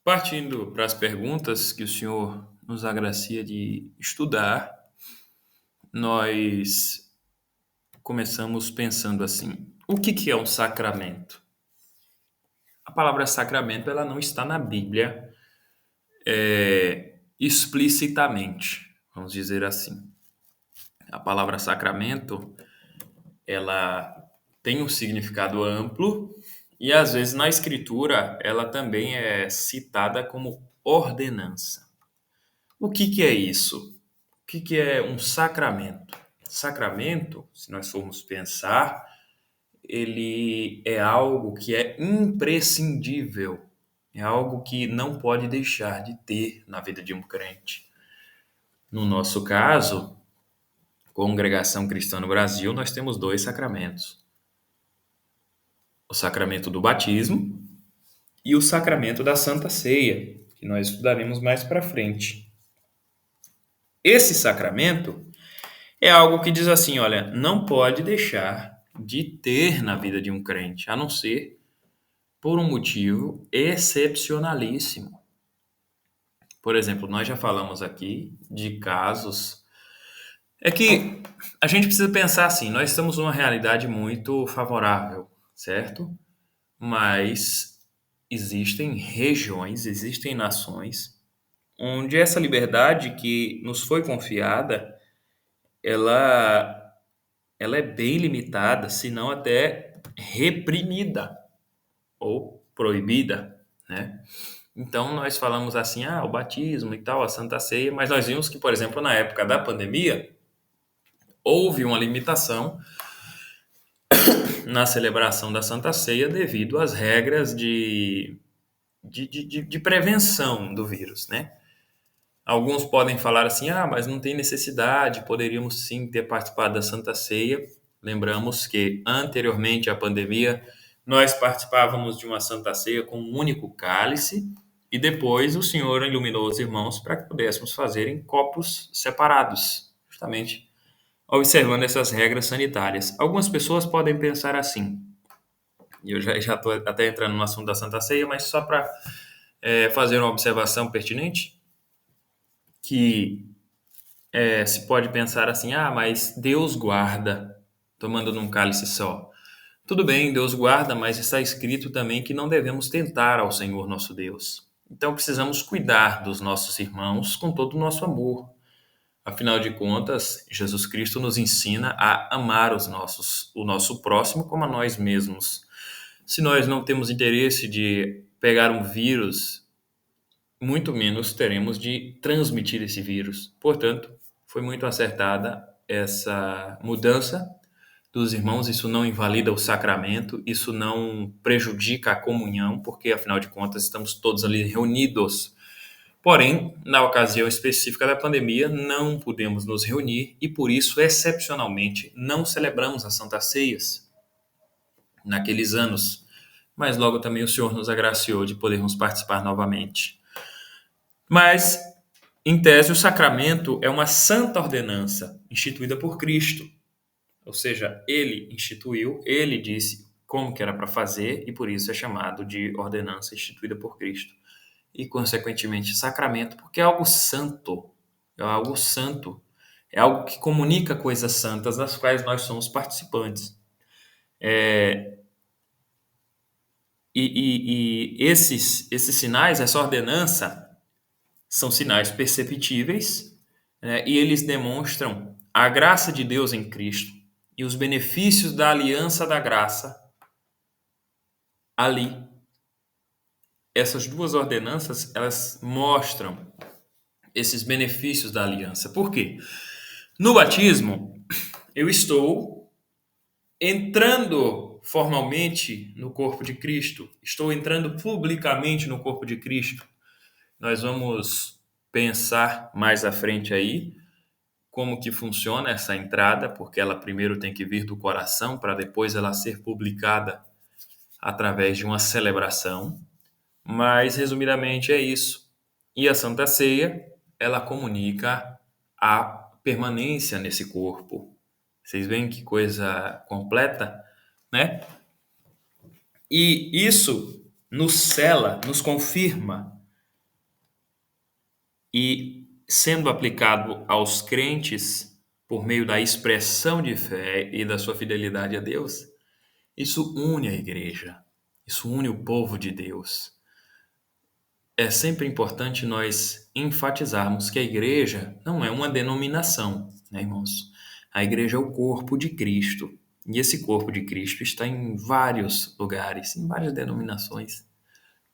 Partindo para as perguntas que o senhor nos agracia de estudar, nós começamos pensando assim: o que é um sacramento? A palavra sacramento ela não está na Bíblia explicitamente, vamos dizer assim. A palavra sacramento ela tem um significado amplo e às vezes na Escritura ela também é citada como ordenança. O que é isso? O que é um sacramento? Sacramento, se nós formos pensar, ele é algo que é imprescindível, é algo que não pode deixar de ter na vida de um crente. No nosso caso, Congregação Cristã no Brasil, nós temos dois sacramentos: o sacramento do batismo e o sacramento da Santa Ceia, que nós estudaremos mais para frente. Esse sacramento é algo que diz assim, olha, não pode deixar de ter na vida de um crente, a não ser por um motivo excepcionalíssimo. Por exemplo, nós já falamos aqui de casos. É que a gente precisa pensar assim, nós estamos numa realidade muito favorável, certo? Mas existem regiões, existem nações onde essa liberdade que nos foi confiada, ela ela é bem limitada, se não até reprimida ou proibida, né? Então nós falamos assim, o batismo e tal, a Santa Ceia, mas nós vimos que, por exemplo, na época da pandemia, houve uma limitação na celebração da Santa Ceia devido às regras de prevenção do vírus, né? Alguns podem falar assim, mas não tem necessidade, poderíamos sim ter participado da Santa Ceia. Lembramos que anteriormente à pandemia, nós participávamos de uma Santa Ceia com um único cálice e depois o Senhor iluminou os irmãos para que pudéssemos fazer em copos separados, justamente observando essas regras sanitárias. Algumas pessoas podem pensar assim, e eu já estou até entrando no assunto da Santa Ceia, mas só para fazer uma observação pertinente, que se pode pensar assim, mas Deus guarda, tomando num cálice só. Tudo bem, Deus guarda, mas está escrito também que não devemos tentar ao Senhor nosso Deus. Então precisamos cuidar dos nossos irmãos com todo o nosso amor. Afinal de contas, Jesus Cristo nos ensina a amar o nosso próximo como a nós mesmos. Se nós não temos interesse de pegar um vírus, muito menos teremos de transmitir esse vírus. Portanto, foi muito acertada essa mudança dos irmãos. Isso não invalida o sacramento, isso não prejudica a comunhão, porque afinal de contas estamos todos ali reunidos. Porém, na ocasião específica da pandemia, não pudemos nos reunir e por isso, excepcionalmente, não celebramos as Santas Ceias naqueles anos. Mas logo também o Senhor nos agraciou de podermos participar novamente. Mas, em tese, o sacramento é uma santa ordenança instituída por Cristo. Ou seja, ele instituiu, ele disse como que era para fazer e por isso é chamado de ordenança instituída por Cristo. E, consequentemente, sacramento, porque é algo santo. É algo santo. É algo que comunica coisas santas das quais nós somos participantes. E esses sinais, essa ordenança, são sinais perceptíveis, né, e eles demonstram a graça de Deus em Cristo e os benefícios da aliança da graça ali. Essas duas ordenanças, elas mostram esses benefícios da aliança. Por quê? No batismo, eu estou entrando formalmente no corpo de Cristo, estou entrando publicamente no corpo de Cristo. Nós vamos pensar mais à frente aí como que funciona essa entrada, porque ela primeiro tem que vir do coração para depois ela ser publicada através de uma celebração. Mas, resumidamente, é isso. E a Santa Ceia, ela comunica a permanência nesse corpo. Vocês veem que coisa completa, né? E isso nos sela, nos confirma e sendo aplicado aos crentes por meio da expressão de fé e da sua fidelidade a Deus, isso une a igreja, isso une o povo de Deus. É sempre importante nós enfatizarmos que a igreja não é uma denominação, né, irmãos? A igreja é o corpo de Cristo. E esse corpo de Cristo está em vários lugares, em várias denominações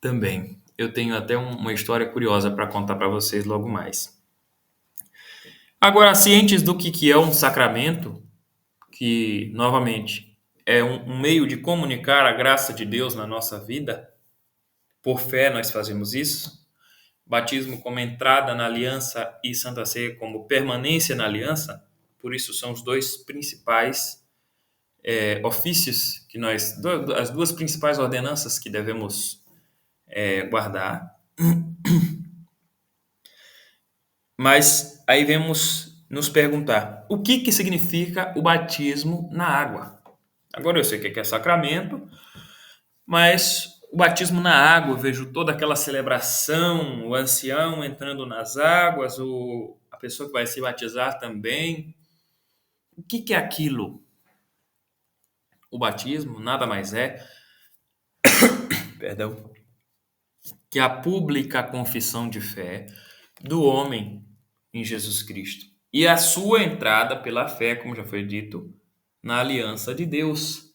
também. Eu tenho até uma história curiosa para contar para vocês logo mais. Agora, cientes do que é um sacramento, que, novamente, é um meio de comunicar a graça de Deus na nossa vida, por fé nós fazemos isso. Batismo como entrada na aliança e Santa Ceia como permanência na aliança, por isso são os dois principais ofícios que as duas principais ordenanças que devemos guardar. Mas aí vemos nos perguntar, o que significa o batismo na água? Agora eu sei o que é sacramento, mas o batismo na água, eu vejo toda aquela celebração, o ancião entrando nas águas, a pessoa que vai se batizar também. O que é aquilo? O batismo nada mais é, perdão, que a pública confissão de fé do homem em Jesus Cristo e a sua entrada pela fé, como já foi dito, na aliança de Deus.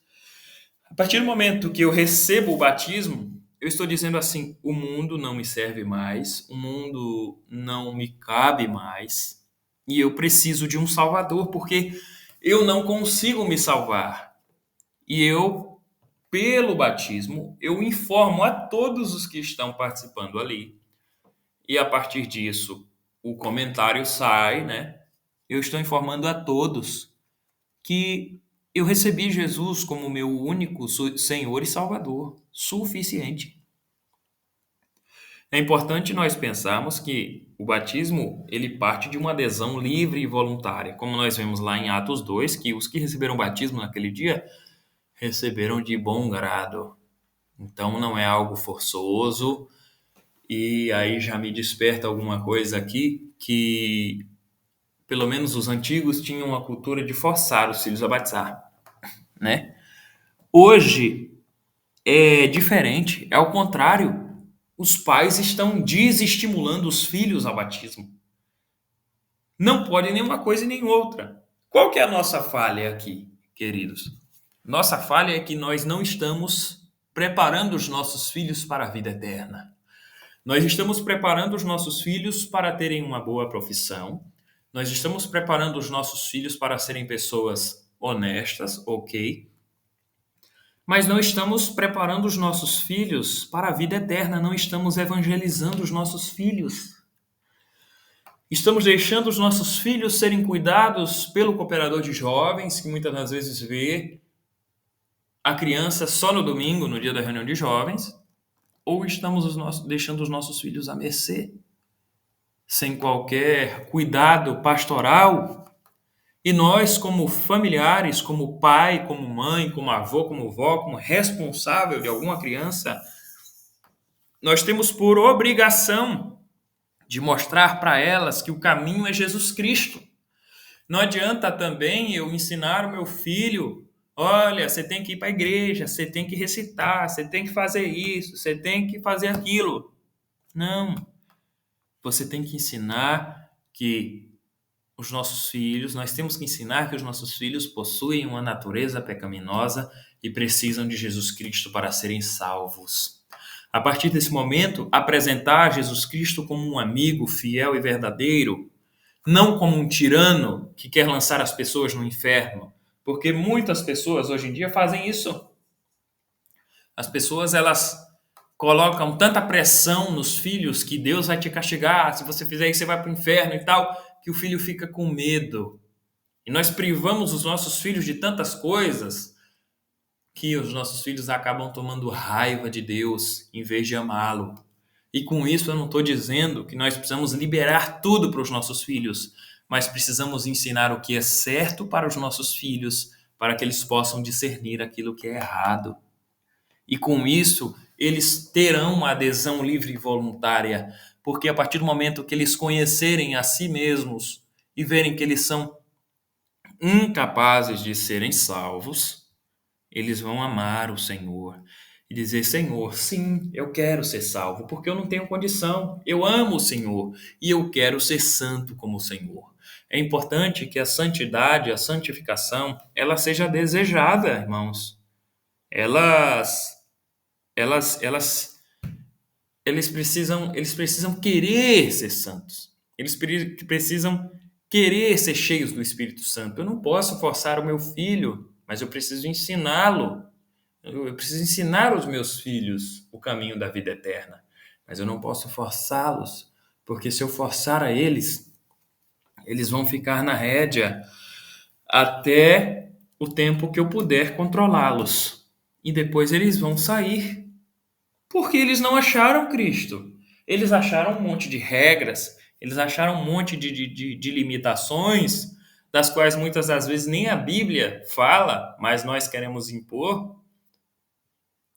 A partir do momento que eu recebo o batismo, eu estou dizendo assim: o mundo não me serve mais, o mundo não me cabe mais e eu preciso de um Salvador, porque eu não consigo me salvar. E eu, pelo batismo, eu informo a todos os que estão participando ali. E a partir disso, o comentário sai, né? Eu estou informando a todos que eu recebi Jesus como meu único Senhor e Salvador, suficiente. É importante nós pensarmos que o batismo, ele parte de uma adesão livre e voluntária, como nós vemos lá em Atos 2, que os que receberam batismo naquele dia receberam de bom grado. Então não é algo forçoso, e aí já me desperta alguma coisa aqui que pelo menos os antigos tinham uma cultura de forçar os filhos a batizar, né? Hoje é diferente, é ao contrário. Os pais estão desestimulando os filhos ao batismo. Não pode nem uma coisa e nem outra. Qual que é a nossa falha aqui, queridos? Nossa falha é que nós não estamos preparando os nossos filhos para a vida eterna. Nós estamos preparando os nossos filhos para terem uma boa profissão. Nós estamos preparando os nossos filhos para serem pessoas honestas, ok? Mas não estamos preparando os nossos filhos para a vida eterna, não estamos evangelizando os nossos filhos. Estamos deixando os nossos filhos serem cuidados pelo cooperador de jovens, que muitas das vezes vê a criança só no domingo, no dia da reunião de jovens, ou estamos deixando os nossos filhos à mercê, sem qualquer cuidado pastoral. E nós, como familiares, como pai, como mãe, como avô, como vó, como responsável de alguma criança, nós temos por obrigação de mostrar para elas que o caminho é Jesus Cristo. Não adianta também eu ensinar o meu filho: olha, você tem que ir para a igreja, você tem que recitar, você tem que fazer isso, você tem que fazer aquilo. Não. Você tem que ensinar que nós temos que ensinar que os nossos filhos possuem uma natureza pecaminosa e precisam de Jesus Cristo para serem salvos. A partir desse momento, apresentar Jesus Cristo como um amigo fiel e verdadeiro, não como um tirano que quer lançar as pessoas no inferno, porque muitas pessoas hoje em dia fazem isso. As pessoas, elas colocam tanta pressão nos filhos que Deus vai te castigar, se você fizer isso você vai para o inferno e tal, que o filho fica com medo. E nós privamos os nossos filhos de tantas coisas que os nossos filhos acabam tomando raiva de Deus em vez de amá-lo. E com isso eu não estou dizendo que nós precisamos liberar tudo para os nossos filhos, mas precisamos ensinar o que é certo para os nossos filhos, para que eles possam discernir aquilo que é errado. E com isso eles terão uma adesão livre e voluntária, porque a partir do momento que eles conhecerem a si mesmos e verem que eles são incapazes de serem salvos, eles vão amar o Senhor e dizer: Senhor, sim, eu quero ser salvo, porque eu não tenho condição. Eu amo o Senhor e eu quero ser santo como o Senhor. É importante que a santidade, a santificação, ela seja desejada, irmãos. Elas, eles precisam querer ser santos. Precisam querer ser cheios do Espírito Santo. Eu não posso forçar o meu filho, mas eu preciso ensiná-lo. Eu preciso ensinar os meus filhos o caminho da vida eterna, mas eu não posso forçá-los, porque se eu forçar a eles, eles vão ficar na rédea até o tempo que eu puder controlá-los. E depois eles vão sair, porque eles não acharam Cristo. Eles acharam um monte de regras, eles acharam um monte de limitações, das quais muitas das vezes nem a Bíblia fala, mas nós queremos impor.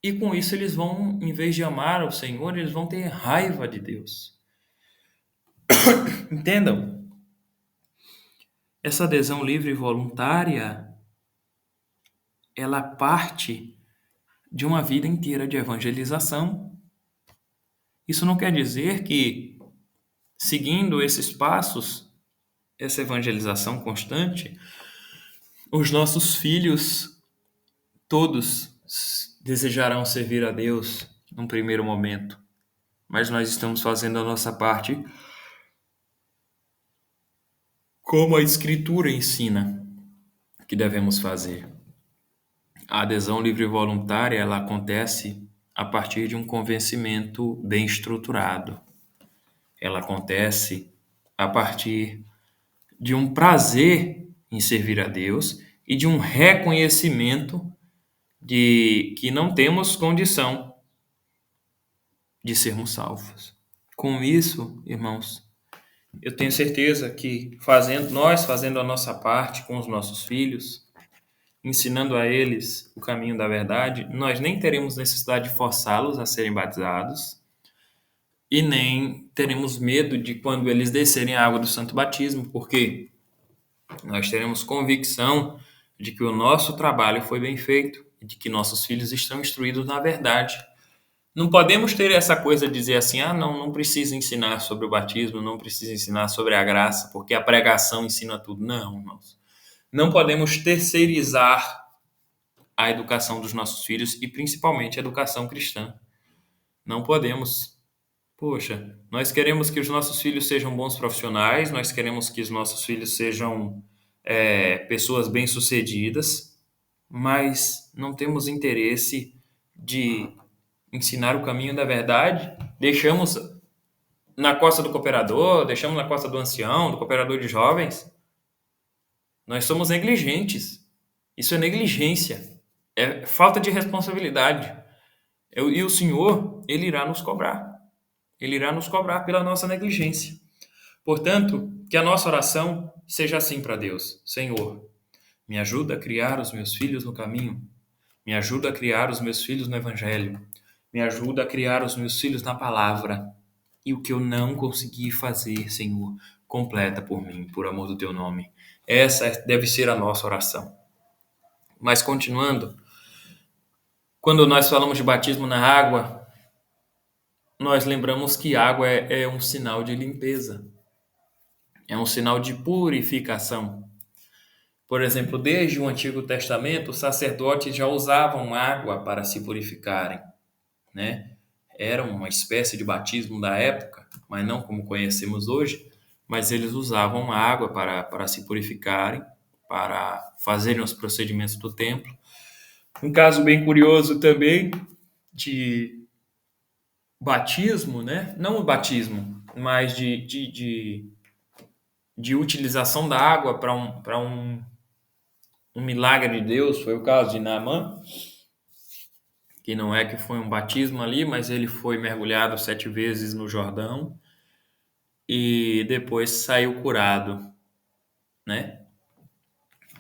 E com isso eles vão, em vez de amar o Senhor, eles vão ter raiva de Deus. Entendam? Essa adesão livre e voluntária, ela parte de uma vida inteira de evangelização. Isso não quer dizer que, seguindo esses passos, essa evangelização constante, os nossos filhos todos desejarão servir a Deus num primeiro momento. Mas nós estamos fazendo a nossa parte como a Escritura ensina que devemos fazer. A adesão livre e voluntária, ela acontece a partir de um convencimento bem estruturado. Ela acontece a partir de um prazer em servir a Deus e de um reconhecimento de que não temos condição de sermos salvos. Com isso, irmãos, eu tenho certeza que nós fazendo a nossa parte com os nossos filhos, ensinando a eles o caminho da verdade, nós nem teremos necessidade de forçá-los a serem batizados e nem teremos medo de quando eles descerem a água do santo batismo, porque nós teremos convicção de que o nosso trabalho foi bem feito e de que nossos filhos estão instruídos na verdade. Não podemos ter essa coisa de dizer assim: ah, não precisa ensinar sobre o batismo, não precisa ensinar sobre a graça, porque a pregação ensina tudo. Não, irmãos. Não podemos terceirizar a educação dos nossos filhos e principalmente a educação cristã. Não podemos. Poxa, nós queremos que os nossos filhos sejam bons profissionais, nós queremos que os nossos filhos sejam pessoas bem-sucedidas, mas não temos interesse de ensinar o caminho da verdade. Deixamos na costa do cooperador, deixamos na costa do ancião, do cooperador de jovens. Nós somos negligentes. Isso é negligência. É falta de responsabilidade. E o Senhor, Ele irá nos cobrar. Ele irá nos cobrar pela nossa negligência. Portanto, que a nossa oração seja assim para Deus: Senhor, me ajuda a criar os meus filhos no caminho. Me ajuda a criar os meus filhos no Evangelho. Me ajuda a criar os meus filhos na palavra. E o que eu não consegui fazer, Senhor, completa por mim, por amor do Teu nome. Essa deve ser a nossa oração. Mas continuando, quando nós falamos de batismo na água, nós lembramos que água é um sinal de limpeza, é um sinal de purificação. Por exemplo, desde o Antigo Testamento, os sacerdotes já usavam água para se purificarem, né? Era uma espécie de batismo da época, mas não como conhecemos hoje, mas eles usavam água para se purificarem, para fazerem os procedimentos do templo. Um caso bem curioso também de batismo, né? Não o batismo, mas de utilização da água para um milagre de Deus, foi o caso de Naamã, que não é que foi um batismo ali, mas ele foi mergulhado 7 vezes no Jordão e depois saiu curado, né?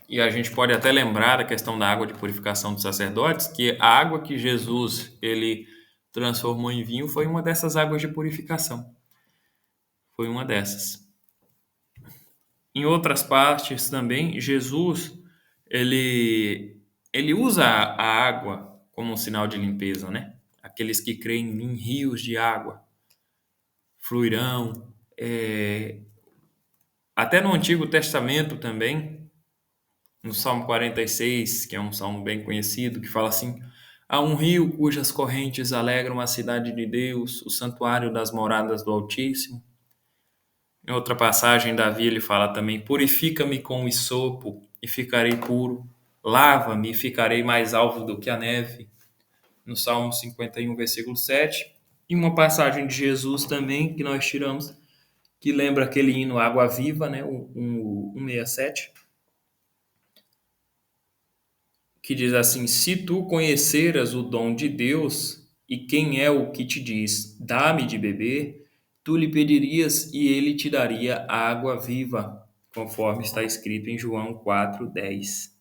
E a gente pode até lembrar da questão da água de purificação dos sacerdotes, que a água que Jesus ele transformou em vinho foi uma dessas águas de purificação. Foi uma dessas. Em outras partes também, Jesus, ele usa a água como um sinal de limpeza, né? Aqueles que creem em rios de água fluirão. Até no Antigo Testamento também, no Salmo 46, que é um salmo bem conhecido, que fala assim: há um rio cujas correntes alegram a cidade de Deus, o santuário das moradas do Altíssimo. Em outra passagem, Davi ele fala também: purifica-me com o hisopo e ficarei puro, lava-me e ficarei mais alvo do que a neve. No Salmo 51, versículo 7. E uma passagem de Jesus também que nós tiramos, que lembra aquele hino Água Viva, né, o 167, que diz assim: se tu conheceras o dom de Deus e quem é o que te diz, dá-me de beber, tu lhe pedirias e ele te daria água viva, conforme está escrito em João 4:10.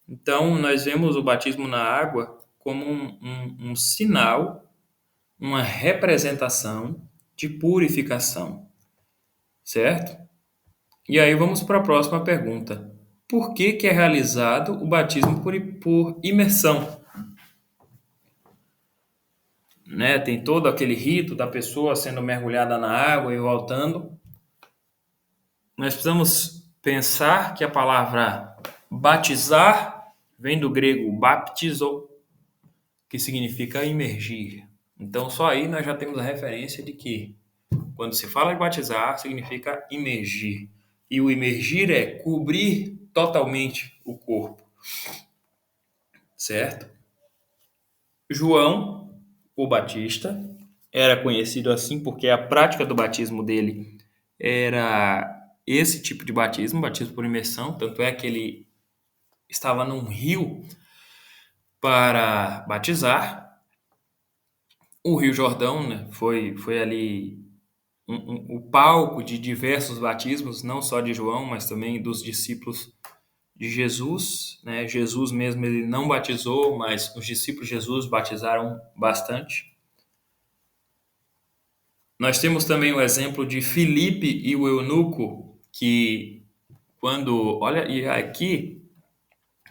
Então, nós vemos o batismo na água como um sinal, uma representação de purificação, certo? E aí vamos para a próxima pergunta. Por que é realizado o batismo por imersão? Né? Tem todo aquele rito da pessoa sendo mergulhada na água e voltando. Nós precisamos pensar que a palavra batizar vem do grego baptizo, que significa imergir. Então, só aí nós já temos a referência de que, quando se fala de batizar, significa imergir. E o imergir é cobrir totalmente o corpo, certo? João, o Batista, era conhecido assim porque a prática do batismo dele era esse tipo de batismo, batismo por imersão, tanto é que ele estava num rio para batizar. O Rio Jordão, né, foi ali o palco de diversos batismos, não só de João, mas também dos discípulos de Jesus, né? Jesus mesmo ele não batizou, mas os discípulos de Jesus batizaram bastante. Nós temos também o exemplo de Filipe e o eunuco, que olha, e aqui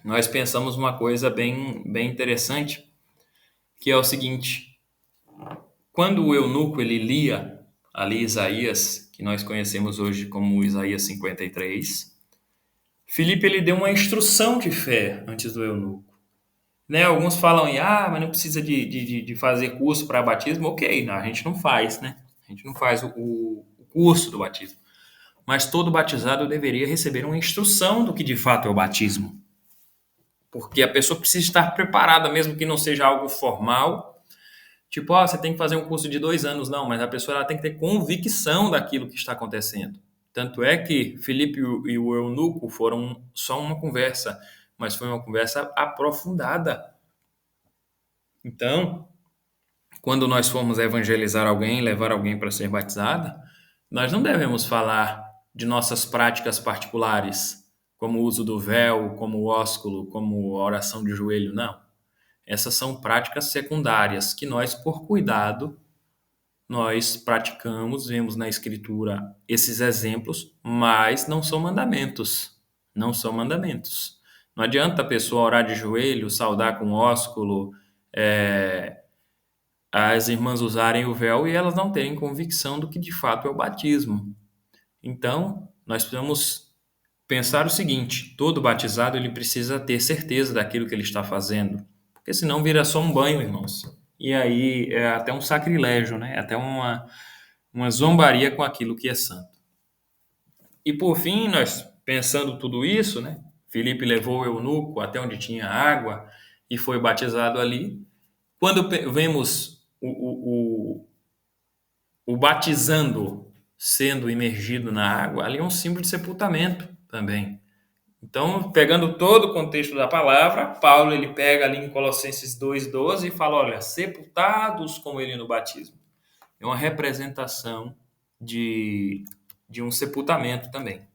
nós pensamos uma coisa bem interessante, que é o seguinte: quando o eunuco ele lia ali Isaías, que nós conhecemos hoje como Isaías 53, Filipe ele deu uma instrução de fé antes do eunuco. Né? Alguns falam, mas não precisa de fazer curso para batismo. Ok, não, a gente não faz, né? A gente não faz o curso do batismo. Mas todo batizado deveria receber uma instrução do que de fato é o batismo. Porque a pessoa precisa estar preparada, mesmo que não seja algo formal. Tipo, você tem que fazer um curso de 2 anos. Não, mas a pessoa ela tem que ter convicção daquilo que está acontecendo. Tanto é que Filipe e o eunuco foram só uma conversa, mas foi uma conversa aprofundada. Então, quando nós formos evangelizar alguém, levar alguém para ser batizada, nós não devemos falar de nossas práticas particulares, como o uso do véu, como o ósculo, como a oração de joelho, não. Essas são práticas secundárias que nós, por cuidado, nós praticamos, vemos na Escritura esses exemplos, mas não são mandamentos. Não são mandamentos. Não adianta a pessoa orar de joelho, saudar com ósculo, as irmãs usarem o véu e elas não terem convicção do que de fato é o batismo. Então, nós precisamos pensar o seguinte: todo batizado ele precisa ter certeza daquilo que ele está fazendo, porque senão vira só um banho, irmãos. E aí é até um sacrilégio, né? É até uma zombaria com aquilo que é santo. E por fim, nós pensando tudo isso, né? Filipe levou o eunuco até onde tinha água e foi batizado ali. Quando vemos o batizando sendo imergido na água, ali é um símbolo de sepultamento também. Então, pegando todo o contexto da palavra, Paulo ele pega ali em Colossenses 2:12 e fala, olha, sepultados com ele no batismo. É uma representação de um sepultamento também.